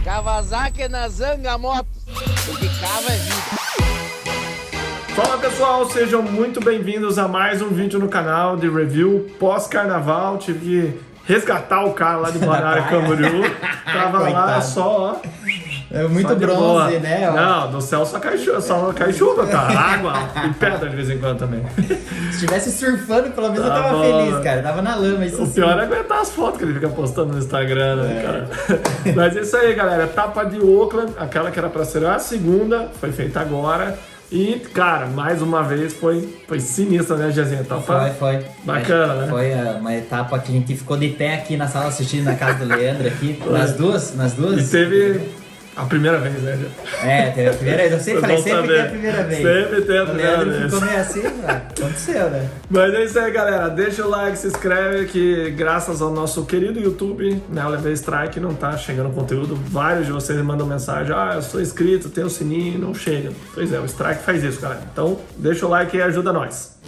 Kawasaki na Zanga Motos, porque cava é vida. Fala pessoal, sejam muito bem-vindos a mais um vídeo no canal de review pós-carnaval. Tive que resgatar o cara lá de Balneário Camboriú. Tava lá só, ó. É muito só bronze, boa, né? Não, do céu só cai chuva, tá? Água e pedra de vez em quando também. Se estivesse surfando, pelo menos eu Tá tava bom. feliz, cara. Tava na lama, isso O sim. pior é aguentar as fotos que ele fica postando no Instagram, né, cara? Mas é isso aí, galera. Etapa de Oakland, aquela que era pra ser a segunda, foi feita agora. E, cara, mais uma vez foi sinistra, né, Jezinha? Foi. Bacana, né? Foi uma etapa que a gente ficou de pé aqui na sala assistindo na casa do Leandro aqui. Nas duas. E teve a primeira vez, né, Jé? É, teve a primeira vez. Eu sempre falei, sempre tem a primeira vez. Sempre tem a O primeira Leandro vez. ficou meio assim, aconteceu, né? Mas é isso aí, galera. Deixa o like, se inscreve, que graças ao nosso querido YouTube, né, o Levei Strike, não tá chegando conteúdo. Vários de vocês mandam mensagem, eu sou inscrito, tenho o sininho, não chega. Pois é, o Strike faz isso, galera. Então, deixa o like e ajuda nós.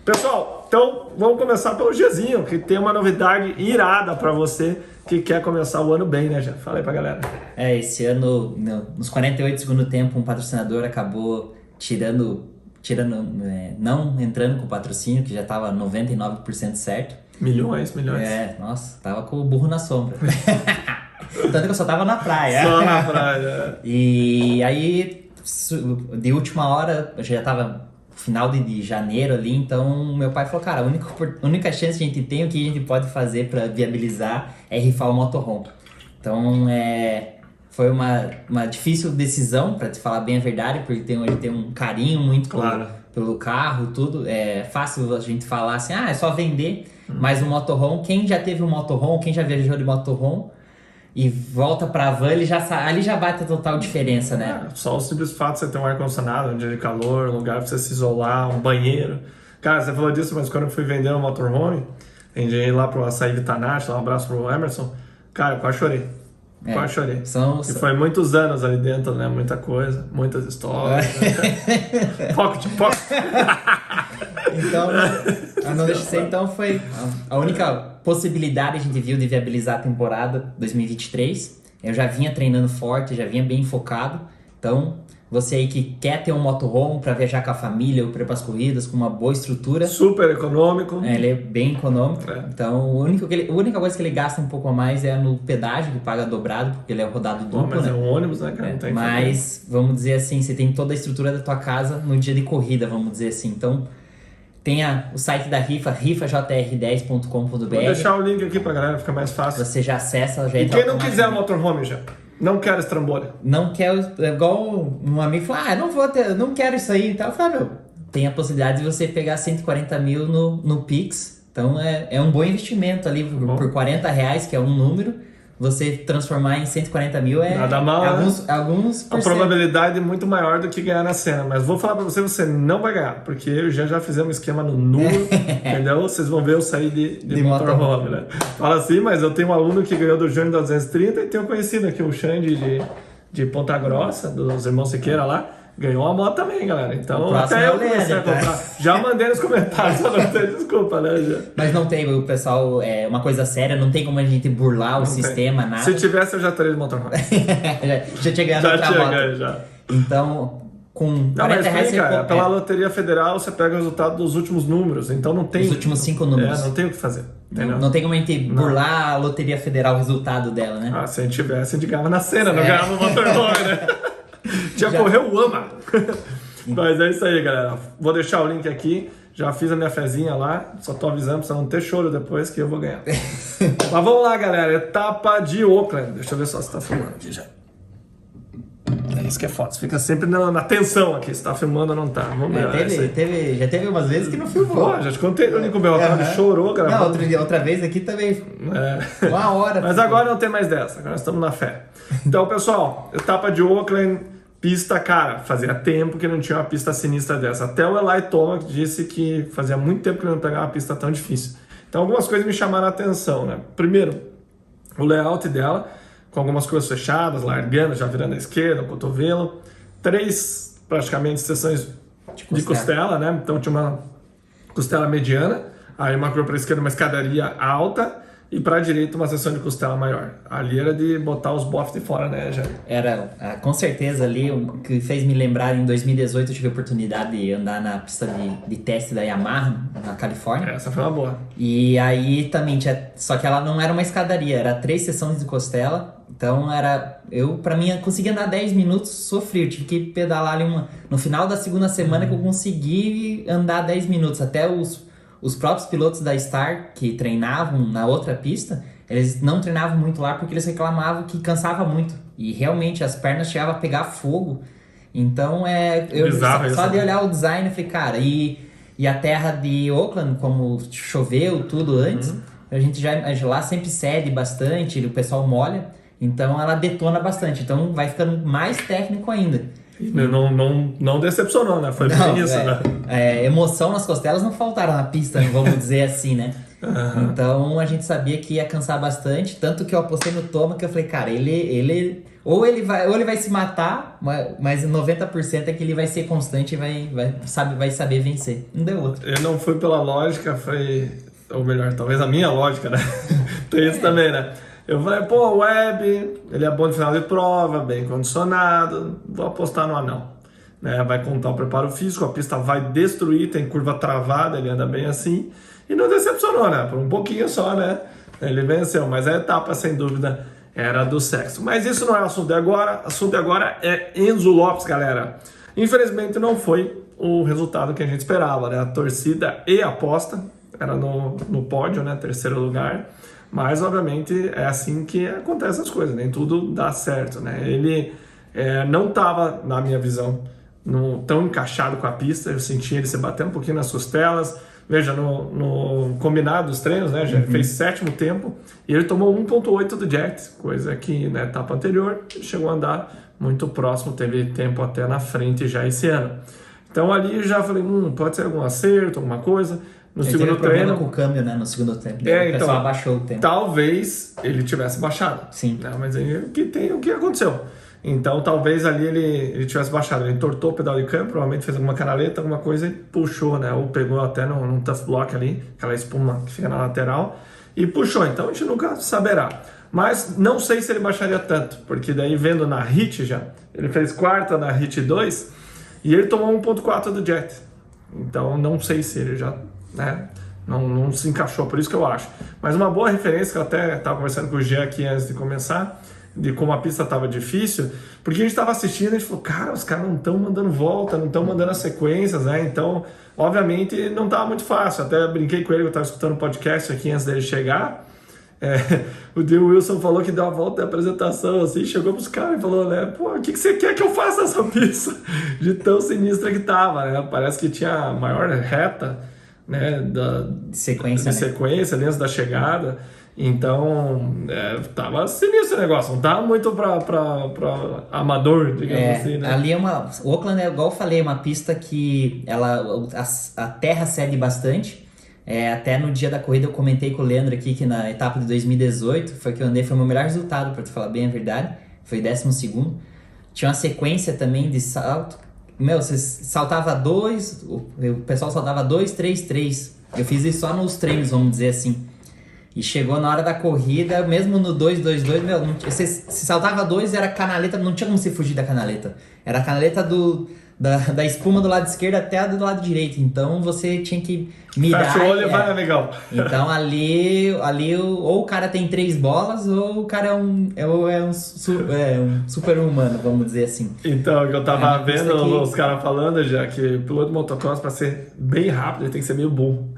Pessoal, então vamos começar pelo Gzinho, que tem uma novidade irada pra você que quer começar o ano bem, né, Gé? Fala aí pra galera. Esse ano, nos 48 do segundo tempo, um patrocinador acabou não entrando com o patrocínio, que já tava 99% certo. Milhões. Nossa, tava com o burro na sombra. Tanto que eu só tava na praia. Só na praia. E aí, de última hora, eu já tava final de janeiro ali, então meu pai falou, cara, a única chance que a gente tem, o que a gente pode fazer para viabilizar é rifar o motorhome. Então, foi uma difícil decisão, para te falar bem a verdade, porque ele tem um carinho muito pelo carro, tudo. É fácil a gente falar assim, é só vender, mas o motorhome, quem já teve um motorhome, quem já viajou de motorhome, e volta pra van, ali já bate a total diferença, né? Só o simples fato de você ter um ar-condicionado, um dia de calor, um lugar pra você se isolar, um banheiro. Cara, você falou disso, mas quando eu fui vender um motorhome, vendi lá pro Açaí Vitanati, um abraço pro Emerson, cara, eu quase chorei. Quase chorei. E foi muitos anos ali dentro, né? Muita coisa, muitas histórias. Pocket. Então, não deixa de ser, então foi a única possibilidade que a gente viu de viabilizar a temporada 2023. Eu já vinha treinando forte, já vinha bem focado. Então, você aí que quer ter um motorhome para viajar com a família ou para ir para as corridas com uma boa estrutura. Super econômico. Ele é bem econômico. Então, a única coisa que ele gasta um pouco a mais é no pedágio, que paga dobrado, porque ele é rodado duplo, mas né? é um ônibus, né, cara? Não tem mas, vamos dizer assim, você tem toda a estrutura da tua casa no dia de corrida, vamos dizer assim. Então, tem o site da rifa, rifajr10.com.br. Vou deixar o link aqui pra galera, fica mais fácil. Você já acessa, já E entra. quem não quiser o motorhome, já? Não quero estrambolha. Não quer, igual um amigo falou, não quero isso aí. Então eu falei, tem a possibilidade de você pegar 140 mil no Pix. Então é um bom investimento ali por R$40, que é um número. Você transformar em 140 mil nada mal, alguns a probabilidade é muito maior do que ganhar na cena. Mas vou falar pra você não vai ganhar. Porque eu já fizemos um esquema no nulo, entendeu? Vocês vão ver eu sair de motorhome, né? Fala assim, mas eu tenho um aluno que ganhou do Júnior da 230 e tenho conhecido aqui o Xande de Ponta Grossa, dos irmãos Siqueira lá. Ganhou uma moto também, galera. Então, até eu comecei a comprar. Já mandei nos comentários, só não tem desculpa, né, já. Mas não tem, o pessoal, é uma coisa séria, não tem como a gente burlar o sistema, nada. Se tivesse, eu já teria de motorhome. já tinha ganhado outra moto. Já. Então, com Não, mas 40 reais tem, cara. você Pela Loteria Federal, você pega o resultado dos últimos números. Então não tem... Os últimos 5 números. Não tem o que fazer. Entendeu? Não tem como a gente burlar a Loteria Federal, o resultado dela, né? Ah, se a gente tivesse, a gente ganhava na cena, não ganhava no motorhome, né? Já correu o AMA. Mas é isso aí, galera. Vou deixar o link aqui. Já fiz a minha fezinha lá. Só tô avisando pra não ter choro depois que eu vou ganhar. Mas vamos lá, galera. Etapa de Oakland. Deixa eu ver só se tá filmando aqui já. É isso que é foda. Você fica sempre na tensão aqui. Se tá filmando ou não tá. Vamos ver. Já teve umas vezes que não filmou. Pô, já te contei no Nico Bel. Ele chorou, gravando. Não, outra vez aqui também. Uma hora. Mas agora não tem mais dessa. Agora nós estamos na fé. Então, pessoal, etapa de Oakland. Pista, cara, fazia tempo que não tinha uma pista sinistra dessa. Até o Eli Tomac disse que fazia muito tempo que não pegava uma pista tão difícil. Então, algumas coisas me chamaram a atenção, né? Primeiro, o layout dela, com algumas coisas fechadas, largando, já virando à esquerda, o cotovelo. 3, praticamente, seções de costela, né? Então, tinha uma costela mediana, aí uma curva para a esquerda, uma escadaria alta, e para a direita uma seção de costela maior. Ali era de botar os bofs de fora, né, já? Era, com certeza ali, o que fez me lembrar, em 2018 eu tive a oportunidade de andar na pista de teste da Yamaha, na Califórnia. Essa foi uma boa. E aí também tinha, só que ela não era uma escadaria, era 3 seções de costela. Então pra mim, eu consegui andar 10 minutos, sofri, eu tive que pedalar ali no final da segunda semana que eu consegui andar 10 minutos, até os próprios pilotos da Star que treinavam na outra pista, eles não treinavam muito lá porque eles reclamavam que cansava muito. E realmente as pernas chegavam a pegar fogo. Então só de olhar o design eu falei, cara, e a terra de Oakland, como choveu tudo antes, a gente já lá sempre cede bastante, o pessoal molha, então ela detona bastante. Então vai ficando mais técnico ainda. Não decepcionou, né? Foi bem isso, né? Emoção nas costelas não faltaram na pista, vamos dizer assim, né? Então a gente sabia que ia cansar bastante, tanto que eu apostei no Toma, que eu falei, cara, ele vai se matar, mas 90% é que ele vai ser constante e vai saber vencer. Não deu outro. Eu não fui pela lógica, ou melhor, talvez a minha lógica, né? Tem isso também, né? Eu falei, pô, o Webb, ele é bom no final de prova, bem condicionado, vou apostar no anão. Né? Vai contar o preparo físico, a pista vai destruir, tem curva travada, ele anda bem assim. E não decepcionou, né? Por um pouquinho só, né? Ele venceu, mas a etapa, sem dúvida, era do sexo. Mas isso não é o assunto de agora, o assunto de agora é Enzo Lopes, galera. Infelizmente não foi o resultado que a gente esperava, né? A torcida e a aposta era no pódio, né? 3º lugar. Mas, obviamente, é assim que acontecem as coisas, nem tudo dá certo, né? Ele não estava, na minha visão, tão encaixado com a pista, eu senti ele se bater um pouquinho nas costelas. Veja, no combinado dos treinos, né, já fez 7º tempo, e ele tomou 1.8 do jet, coisa que na etapa anterior ele chegou a andar muito próximo, teve tempo até na frente já esse ano. Então ali já falei, pode ser algum acerto, alguma coisa. No ele segundo teve problema treino, com o câmbio, né? No segundo tempo. O pessoal abaixou o tempo. Talvez ele tivesse baixado. Sim. Né? Mas aí o que aconteceu? Então talvez ali ele tivesse baixado. Ele entortou o pedal de câmbio, provavelmente fez alguma canaleta, alguma coisa e puxou, né? Ou pegou até num tough block ali, aquela espuma que fica na lateral, e puxou. Então a gente nunca saberá. Mas não sei se ele baixaria tanto, porque daí vendo na HIT já, ele fez 4ª na HIT 2 e ele tomou 1.4 do jet. Então não sei se ele já... né? Não se encaixou, por isso que eu acho. Mas uma boa referência, que eu até estava conversando com o Gê aqui antes de começar, de como a pista estava difícil, porque a gente estava assistindo e a gente falou, cara, os caras não estão mandando volta, não estão mandando as sequências, né? Então, obviamente, não estava muito fácil. Até brinquei com ele, eu estava escutando o podcast aqui antes dele chegar. O Dale Wilson falou que deu a volta da apresentação, assim, chegou pros caras e falou, né, pô, o que você quer que eu faça nessa pista? De tão sinistra que tava, né? Parece que tinha a maior reta, né, de sequência dentro da chegada. Então, tava sinistro o negócio, não tava muito pra amador, digamos assim, né? Ali o Oakland, igual eu falei, é uma pista que a terra cede bastante. Até no dia da corrida eu comentei com o Leandro aqui que na etapa de 2018 foi que eu andei, foi o meu melhor resultado, pra te falar bem a verdade, foi 12º. Tinha uma sequência também de salto. Você saltava 2, o pessoal saltava 2, 3, 3. Eu fiz isso só nos treinos, vamos dizer assim. E chegou na hora da corrida, mesmo no 2-2-2, meu, se saltava 2, era canaleta, não tinha como você fugir da canaleta. Era a canaleta da espuma do lado esquerdo até a do lado direito. Então você tinha que mirar. Fecha o olho e vai, amigão. Então ali ou o cara tem 3 bolas, ou o cara é um super humano, vamos dizer assim. Então, eu tava vendo que... os caras falando já que o piloto de motocross, pra ser bem rápido, ele tem que ser meio burro.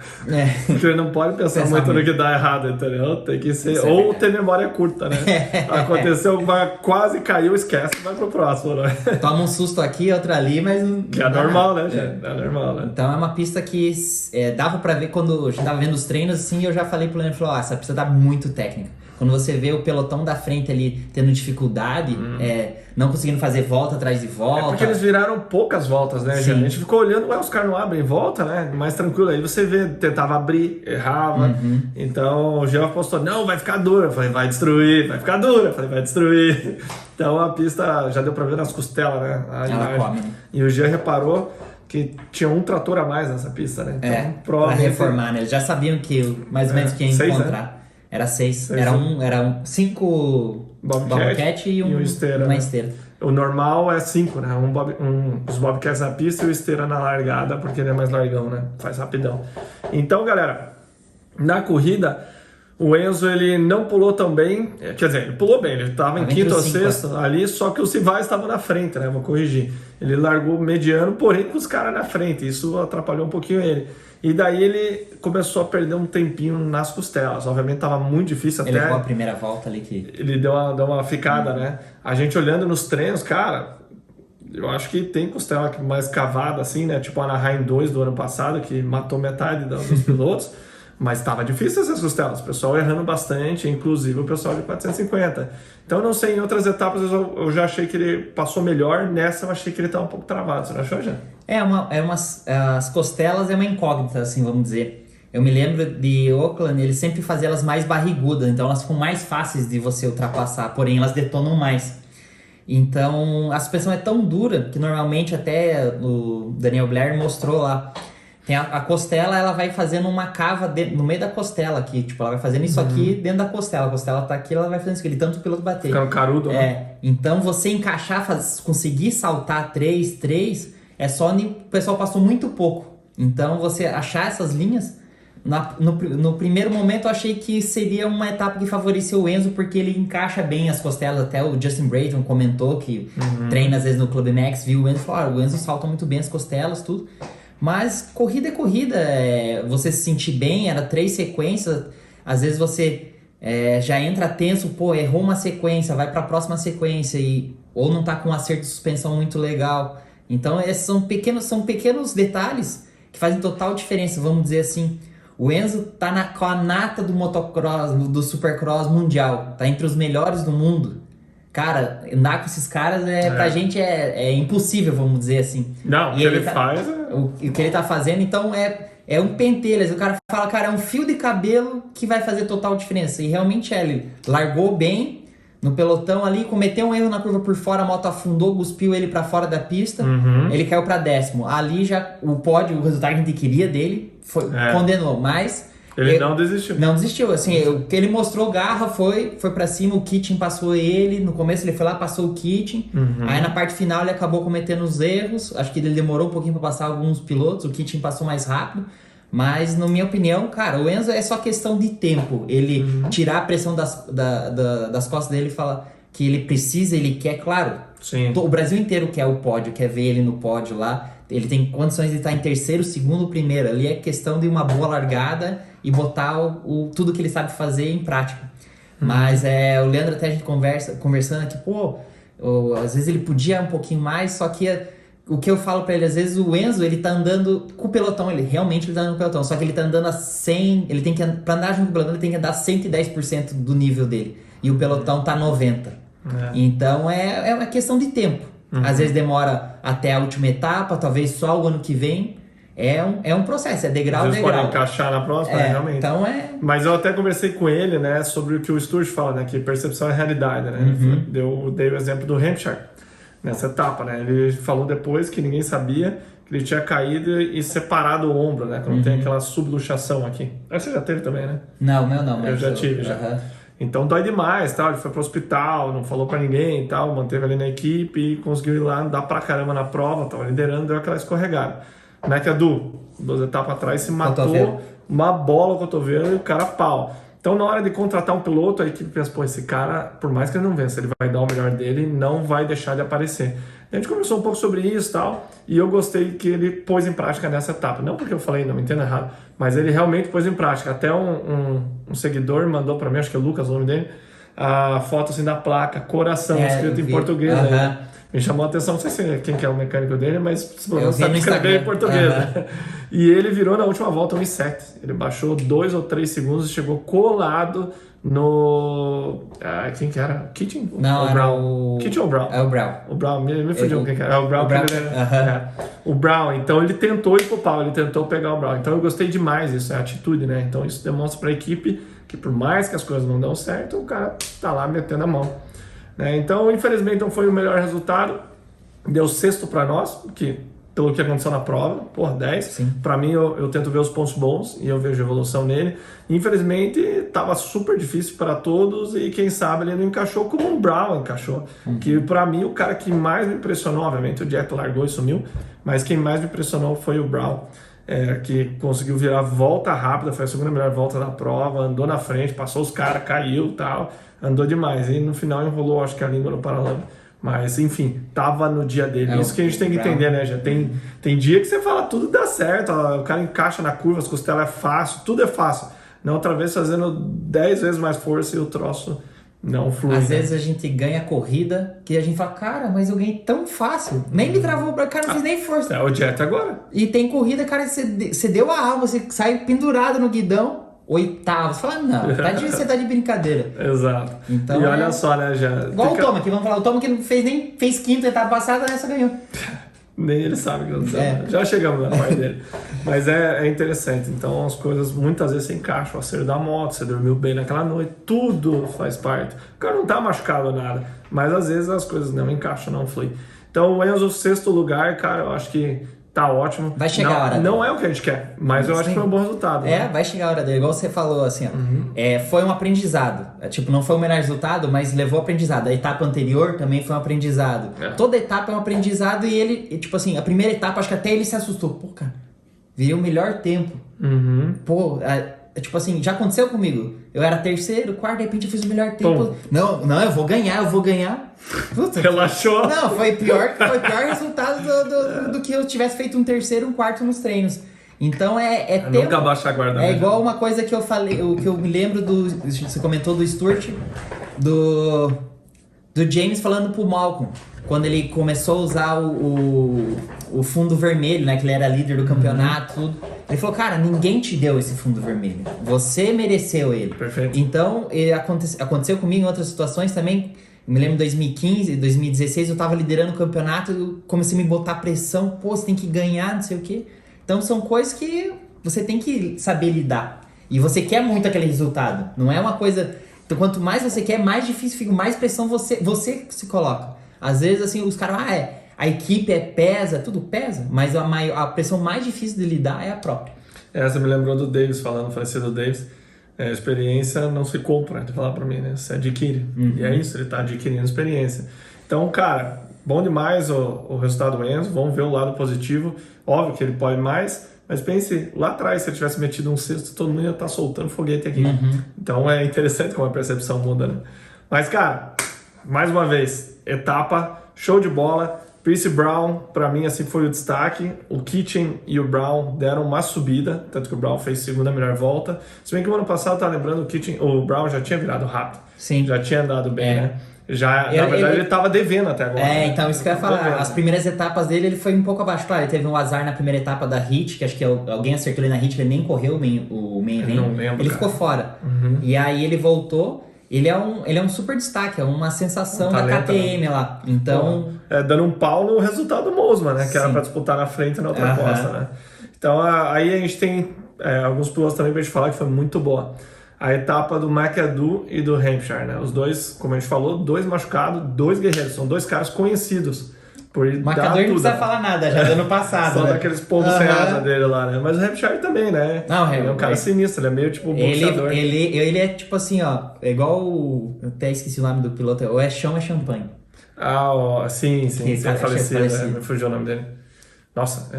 Porque ele não pode pensar muito no que dá errado, entendeu? Tem que ser. Ou ter memória curta, né? Aconteceu, quase caiu, esquece, vai pro próximo, né? Toma um susto aqui, outro ali, mas. Que é normal, né, gente? É normal, né? Então é uma pista que dava pra ver quando a gente tava vendo os treinos, assim, eu já falei pro Leandro, falou, essa pista tá muito técnica. Quando você vê o pelotão da frente ali tendo dificuldade, não conseguindo fazer volta atrás de volta. É porque eles viraram poucas voltas, né, gente? A gente ficou olhando, os caras não abrem volta, né? Mais tranquilo. Aí você vê, tentava abrir, errava. Então o Jean postou, não, vai ficar dura. Eu falei, vai destruir, vai ficar dura. Eu falei, vai destruir. Então a pista já deu pra ver nas costelas, né? Ela come, né? E o Jean reparou que tinha um trator a mais nessa pista, né? Então, pra reformar, né? Eles já sabiam que mais ou menos que ia 6, encontrar. Né? Era 6. Era 5 Bobcat e uma esteira. O normal é 5, né? Os Bobcats na pista e o esteira na largada, porque ele é mais largão, né? Faz rapidão. Então, galera, na corrida, o Enzo ele não pulou tão bem, quer dizer, ele pulou bem, ele estava em quinto ou sexto ali, só que o Civais estava na frente, né? Vou corrigir. Ele largou mediano, porém com os caras na frente, isso atrapalhou um pouquinho ele. E daí ele começou a perder um tempinho nas costelas. Obviamente estava muito difícil até. Ele levou a primeira volta ali que. Ele deu uma ficada, né? A gente olhando nos treinos, cara, eu acho que tem costela mais cavada assim, né? Tipo a Anaheim 2 do ano passado, que matou metade dos pilotos. Mas estava difícil essas costelas, o pessoal errando bastante, inclusive o pessoal de 450. Então, não sei, em outras etapas eu já achei que ele passou melhor, nessa eu achei que ele estava um pouco travado, você não achou, já? As costelas é uma incógnita, assim, vamos dizer. Eu me lembro de Oakland, eles sempre faziam elas mais barrigudas, então elas ficam mais fáceis de você ultrapassar, porém elas detonam mais. Então, a suspensão é tão dura que normalmente até o Daniel Blair mostrou lá. Tem a costela, ela vai fazendo uma cava no meio da costela aqui. Tipo, ela vai fazendo isso aqui dentro da costela. A costela tá aqui, ela vai fazendo isso aqui, tanto o piloto bater. Ficando carudo, né? Então você encaixar, conseguir saltar 3, é só o pessoal passou muito pouco. Então você achar essas linhas, no primeiro momento eu achei que seria uma etapa que favoreceu o Enzo, porque ele encaixa bem as costelas. Até o Justin Brayton comentou que treina às vezes no Club Max, viu o Enzo e falou, o Enzo salta muito bem as costelas, tudo. Mas corrida é corrida, você se sentir bem, era 3 sequências, às vezes você já entra tenso, errou uma sequência, vai para a próxima sequência, ou não tá com um acerto de suspensão muito legal. Então esses são pequenos detalhes que fazem total diferença, vamos dizer assim. O Enzo tá com a nata do motocross, do supercross mundial, tá entre os melhores do mundo. Cara, andar com esses caras pra gente é impossível, vamos dizer assim. Não, o que ele faz o que ele tá fazendo, então é um pentelho. O cara fala, cara, é um fio de cabelo que vai fazer total diferença. E realmente ele largou bem no pelotão ali, cometeu um erro na curva por fora, a moto afundou, cuspiu ele pra fora da pista, ele caiu pra 10º. Ali já o pódio, o resultado que a gente queria dele, condenou, mas... Ele não desistiu. Não desistiu, assim, o que ele mostrou garra foi pra cima, o Kitting passou ele, no começo ele foi lá, passou o Kitting, aí na parte final ele acabou cometendo os erros, acho que ele demorou um pouquinho pra passar alguns pilotos, o Kitting passou mais rápido, mas na minha opinião, cara, o Enzo é só questão de tempo, ele tirar a pressão das costas dele e falar que ele precisa, ele quer, claro, sim. O Brasil inteiro quer o pódio, quer ver ele no pódio lá, ele tem condições de estar em terceiro, segundo, primeiro, ali é questão de uma boa largada e botar tudo que ele sabe fazer em prática. Mas o Leandro até a gente conversando aqui, às vezes ele podia um pouquinho mais, só que o que eu falo pra ele, às vezes o Enzo, ele tá andando com o pelotão, ele realmente tá andando com o pelotão, só que ele tá andando a 100, ele tem que, pra andar junto com o pelotão, ele tem que andar 110% do nível dele, e o pelotão tá 90%. Então é uma questão de tempo. Às vezes demora até a última etapa, talvez só o ano que vem. É um processo, é degrau a degrau. Pode encaixar na próxima, realmente. Então Mas eu até conversei com ele, né, sobre o que o Sturge fala, né, que percepção é realidade, né? Dei o exemplo do Hampshire nessa etapa, né? Ele falou depois que ninguém sabia que ele tinha caído e separado o ombro, né? Quando tem aquela subluxação aqui. Você já teve também, né? Não, meu não. Eu já tive, já. Então dói demais, tal. Ele foi pro hospital, não falou pra ninguém e tal, manteve ali na equipe e conseguiu ir lá andar pra caramba na prova, tava liderando, deu aquela escorregada. McAdoo, 2 etapas atrás, se matou, Cotovelo. uma bola o cotovelo e o cara pau. Então na hora de contratar um piloto, a equipe pensa, pô, esse cara, por mais que ele não vença, ele vai dar o melhor dele e não vai deixar de aparecer. A gente conversou um pouco sobre isso e tal, e eu gostei que ele pôs em prática nessa etapa. Não porque eu falei, não me entenda errado, mas ele realmente pôs em prática. Até um seguidor mandou pra mim, acho que é o Lucas, o nome dele, a foto assim da placa, coração, escrito em português. Né? Me chamou a atenção, não sei quem que é o mecânico dele, mas sabe escrever em português. Né? E ele virou na última volta 1,7. Ele baixou 2 ou 3 segundos e chegou colado no... quem que era? Kitchen? Não, o Brown. Kitchen ou Brown? É o Brown. O Brown, me fugiu quem que era. O Brown. O Brown, então ele tentou ir pro pau, ele tentou pegar o Brown. Então eu gostei demais disso, é a atitude, né? Então isso demonstra pra equipe que por mais que as coisas não dão certo, o cara tá lá metendo a mão. Né? Então, infelizmente, não foi o melhor resultado. Deu 6º para nós, pelo que aconteceu na prova, por 10. Para mim, eu tento ver os pontos bons e eu vejo evolução nele. Infelizmente, estava super difícil para todos e quem sabe ele não encaixou como o Brown encaixou. Que para mim, o cara que mais me impressionou, obviamente o Jack largou e sumiu, mas quem mais me impressionou foi o Brown. Que conseguiu virar volta rápida, foi a segunda melhor volta da prova, andou na frente, passou os caras, caiu e tal, andou demais. E no final enrolou, acho que a língua no paralama. Mas, enfim, tava no dia dele. Isso que a gente tem que entender, né? Já tem dia que você fala, tudo dá certo, ó, o cara encaixa na curva, as costelas é fácil, tudo é fácil. Na outra vez fazendo 10 vezes mais força e o troço não flui. Às vezes a gente ganha corrida que a gente fala, cara, mas eu ganhei tão fácil. Nem me travou, cara, não fiz nem força. É o Jet agora. E tem corrida, cara, você deu a alma, você sai pendurado no guidão, 8º. Você fala, não, você tá de brincadeira. Exato. Então, e olha só, né, já... Igual o Toma, que vamos falar, o Toma que não fez nem fez 5º etapa passada, nessa ganhou. Nem ele sabe que não Já chegamos na parte dele. Mas é interessante. Então as coisas muitas vezes se encaixam. O acerto da moto, você dormiu bem naquela noite, tudo faz parte. O cara não tá machucado ou nada, mas às vezes as coisas não encaixam, não flui. Então o Enzo, 6º lugar, cara, eu acho que tá ótimo. Vai chegar a hora dele. Não é o que a gente quer, mas eu acho que foi um bom resultado. Né? Vai chegar a hora dele. Igual você falou, assim, ó. Foi um aprendizado. Tipo, não foi o melhor resultado, mas levou aprendizado. A etapa anterior também foi um aprendizado. Toda etapa é um aprendizado e ele, tipo assim, a primeira etapa, acho que até ele se assustou. Pô, cara, virei o melhor tempo. Pô, tipo assim, já aconteceu comigo. Eu era 3º, 4º, de repente eu fiz o melhor tempo. Não, eu vou ganhar. Puta, relaxou. Não, foi pior resultado do que eu tivesse feito um 3º, um 4º nos treinos. Então tempo. Nunca abaixa a guarda. É igual uma coisa que eu falei, o que eu me lembro você comentou do Stewart, do James falando pro Malcolm, quando ele começou a usar o fundo vermelho, né, que ele era líder do campeonato, tudo. Ele falou, cara, ninguém te deu esse fundo vermelho, você mereceu ele. Perfeito. Então, aconteceu comigo em outras situações também. Eu me lembro em 2015, 2016, eu tava liderando o campeonato, eu comecei a me botar pressão, pô, você tem que ganhar, não sei o quê. Então são coisas que você tem que saber lidar. E você quer muito aquele resultado. Não é uma coisa... Então quanto mais você quer, mais difícil fica, mais pressão você se coloca. Às vezes assim, os caras, a equipe pesa, tudo pesa, mas a pressão mais difícil de lidar é a própria. Essa me lembrou do Davis falando, falecido Davis. A experiência não se compra, de falar pra mim, né? Você adquire. E é isso, ele tá adquirindo experiência. Então, cara, bom demais o resultado do Enzo. Vamos ver o lado positivo. Óbvio que ele pode mais, mas pense, lá atrás, se ele tivesse metido um 6º, todo mundo ia estar soltando foguete aqui. Então é interessante como a percepção muda, né? Mas, cara, mais uma vez, etapa, show de bola. Pierce Brown, pra mim, assim, foi o destaque. O Kitchen e o Brown deram uma subida, tanto que o Brown fez segunda melhor volta. Se bem que o ano passado, tá lembrando, o Brown já tinha virado rápido. Sim. Já tinha andado bem, né? Na verdade, ele tava devendo até agora. Então, isso que eu ia falar. As primeiras etapas dele, ele foi um pouco abaixo. Claro, ele teve um azar na primeira etapa da HIT, que acho que alguém acertou ele na HIT, ele nem correu o main event. Não lembro, ele ficou fora. E aí ele voltou. Ele é um super destaque, é uma sensação da KTM lá. Então... dando um pau no resultado do Mosman, né? Que era pra disputar na frente e na outra costa, né? Então, aí a gente tem alguns pilotos também pra gente falar que foi muito boa. A etapa do McAdoo e do Hampshire, né? Os dois, como a gente falou, 2 machucados, 2 guerreiros. São 2 caras conhecidos por O marcador não precisa falar nada, já do ano passado. Só né? daqueles pombos sem asa dele lá, né? Mas o Hampshire também, né? Não, ele é um cara sinistro, ele é meio tipo boxeador. Ele é tipo assim, ó, é igual eu até esqueci o nome do piloto, ou é chão é champanhe. Sim, cara, falecido, falecido. me fugiu o nome dele. Nossa,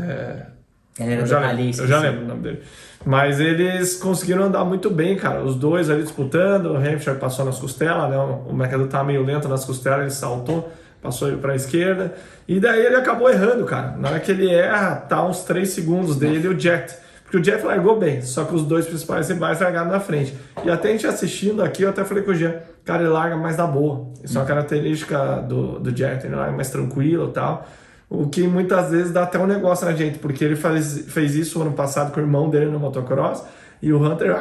eu já lembro o nome dele. Mas eles conseguiram andar muito bem, cara. Os dois ali disputando, o Hampshire passou nas costelas, né? O McAdoo tá meio lento nas costelas, ele saltou, passou ele pra esquerda. E daí ele acabou errando, cara. Na hora que ele erra, tá uns 3 segundos dele o Jet. Porque o Jeff largou bem, só que os dois principais rivais largaram na frente. E até a gente assistindo aqui, eu até falei com o Jean, cara, ele larga mais na boa. Isso é uma característica do Jet, ele larga mais tranquilo e tal. O que muitas vezes dá até um negócio na gente, porque ele fez isso ano passado com o irmão dele no motocross, e o Hunter,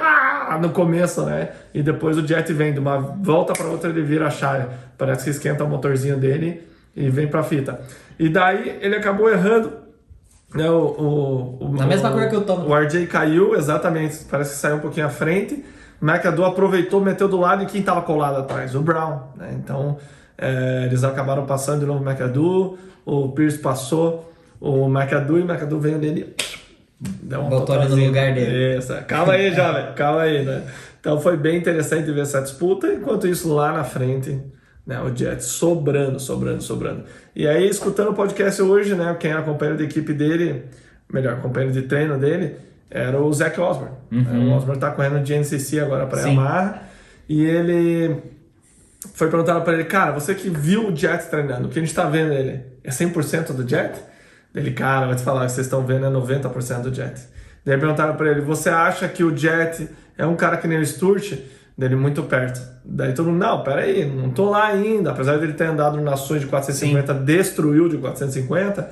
no começo, né? E depois o Jet vem de uma volta para outra, ele vira a chave. Parece que esquenta o motorzinho dele e vem pra fita. E daí ele acabou errando, né? Na mesma cor que eu tô. O RJ caiu, exatamente, parece que saiu um pouquinho à frente. O McAdoo aproveitou, meteu do lado, e quem estava colado atrás? O Brown, né? Então eles acabaram passando de novo o McAdoo, o Pierce passou o McAdoo e o McAdoo veio nele, deu botou ele no lugar dele. Isso. Calma aí, jovem, calma aí, né? Então foi bem interessante ver essa disputa. Enquanto isso, lá na frente, né, o Jet sobrando. E aí, escutando o podcast hoje, né, quem era companheiro da equipe dele, melhor, companheiro de treino dele, era o Zach Osborne. O Osborne tá correndo de NCC agora para Yamaha, e ele foi perguntado para ele, cara, você que viu o Jet treinando, o que a gente tá vendo ele, é 100% do Jet? Ele, cara, vai te falar, o que vocês estão vendo é 90% do Jet. Daí perguntaram para ele, você acha que o Jet é um cara que nem o Sturt? Dele muito perto. Daí todo mundo, não, peraí, não tô lá ainda. Apesar de ele ter andado em nações de 450, destruiu de 450,